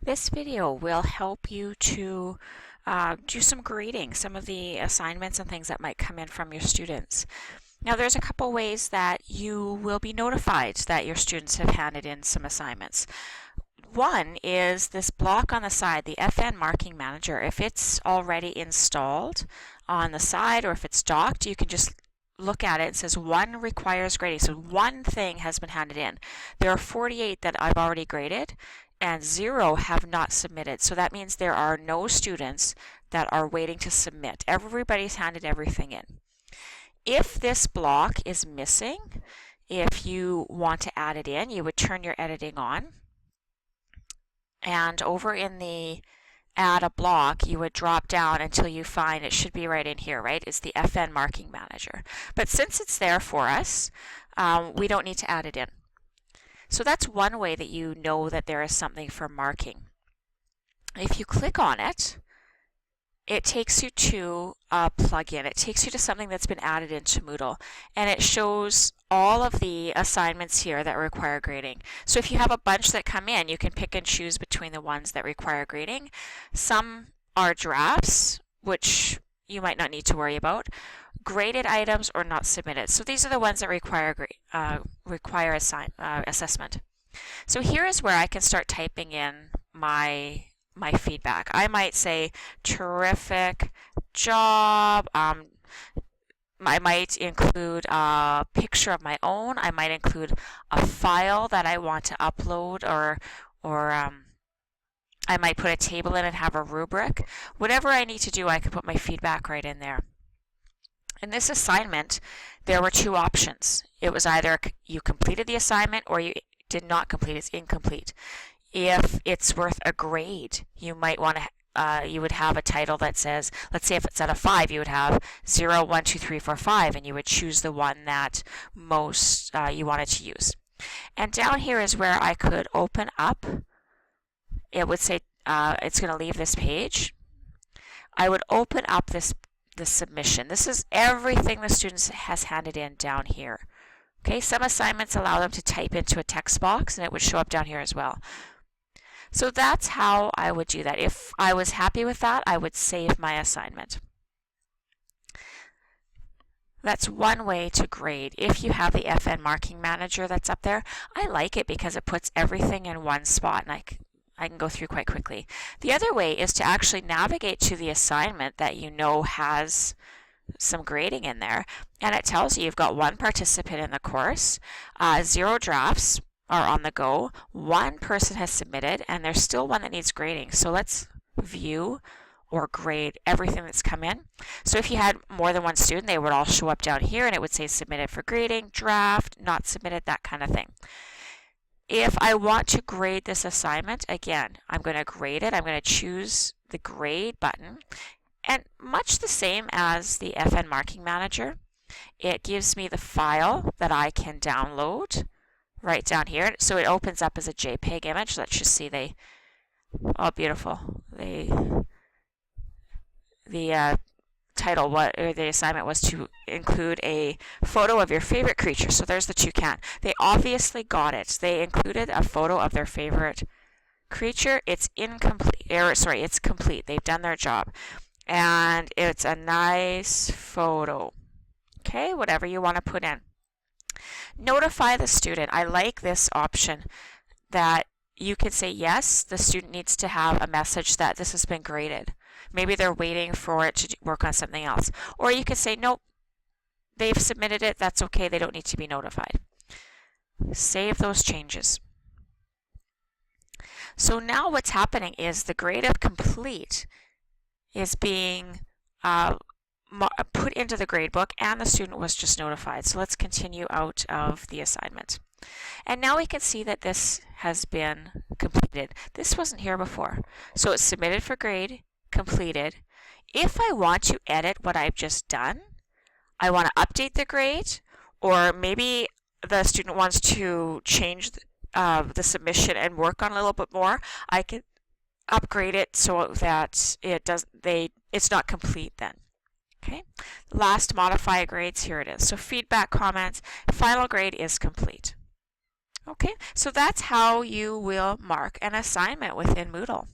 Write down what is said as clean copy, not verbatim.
This video will help you to do some grading, some of the assignments and things that might come in from your students. Now there's a couple ways that you will be notified that your students have handed in some assignments. One is this block on the side, the FN Marking Manager. If it's already installed on the side or if it's docked, you can just look at it. It says one requires grading. So one thing has been handed in. There are 48 that I've already graded and 0 have not submitted. So that means there are no students that are waiting to submit. Everybody's handed everything in. If this block is missing, if you want to add it in, you would turn your editing on. And over in the add a block, you would drop down until you find it should be right in here, right? It's the FN Marking Manager. But since it's there for us, we don't need to add it in. So that's one way that you know that there is something for marking. If you click on it, it takes you to a plugin. It takes you to something that's been added into Moodle, and it shows all of the assignments here that require grading. So if you have a bunch that come in, you can pick and choose between the ones that require grading. Some are drafts, which you might not need to worry about. Graded items or not submitted. So these are the ones that require assessment. So here is where I can start typing in my feedback. I might say terrific job. I might include a picture of my own. I might include a file that I want to upload, or I might put a table in and have a rubric. Whatever I need to do, I can put my feedback right in there. In this assignment, there were two options. It was either you completed the assignment or you did not complete. It's incomplete. If it's worth a grade, you might want to you would have a title that says, let's say if it's out of 5, you would have 0, 1, 2, 3, 4, 5, and you would choose the one that most you wanted to use. And down here is where I could open up. It would say it's going to leave this page. I would open up the submission. This is everything the students has handed in down here. Okay, some assignments allow them to type into a text box and it would show up down here as well. So that's how I would do that. If I was happy with that, I would save my assignment. That's one way to grade. If you have the FN Marking Manager that's up there, I like it because it puts everything in one spot and I can go through quite quickly. The other way is to actually navigate to the assignment that you know has some grading in there, and it tells you you've got one participant in the course, 0 drafts are on the go, 1 person has submitted, and there's still one that needs grading. So let's view or grade everything that's come in. So if you had more than one student, they would all show up down here and it would say submitted for grading, draft, not submitted, that kind of thing. If I want to grade this assignment, again, I'm going to grade it. I'm going to choose the grade button. And much the same as the FN Marking Manager, it gives me the file that I can download right down here. So it opens up as a JPEG image. Let's just see oh, beautiful. The title, or the assignment was to include a photo of your favorite creature. So there's the toucan. They obviously got it. They included a photo of their favorite creature. It's incomplete, it's complete. They've done their job. And it's a nice photo. Okay, whatever you want to put in. Notify the student. I like this option that you can say, yes, the student needs to have a message that this has been graded. Maybe they're waiting for it to work on something else. Or you can say, nope, they've submitted it, that's okay, they don't need to be notified. Save those changes. So now what's happening is the grade of complete is being put into the gradebook and the student was just notified. So let's continue out of the assignment. And now we can see that this has been completed. This wasn't here before. So it's submitted for grade, completed. If I want to edit what I've just done, I want to update the grade, or maybe the student wants to change the submission and work on a little bit more, I can upgrade it so that it's not complete then. Okay, last modify grades, here it is. So feedback, comments, final grade is complete. Okay, so that's how you will mark an assignment within Moodle.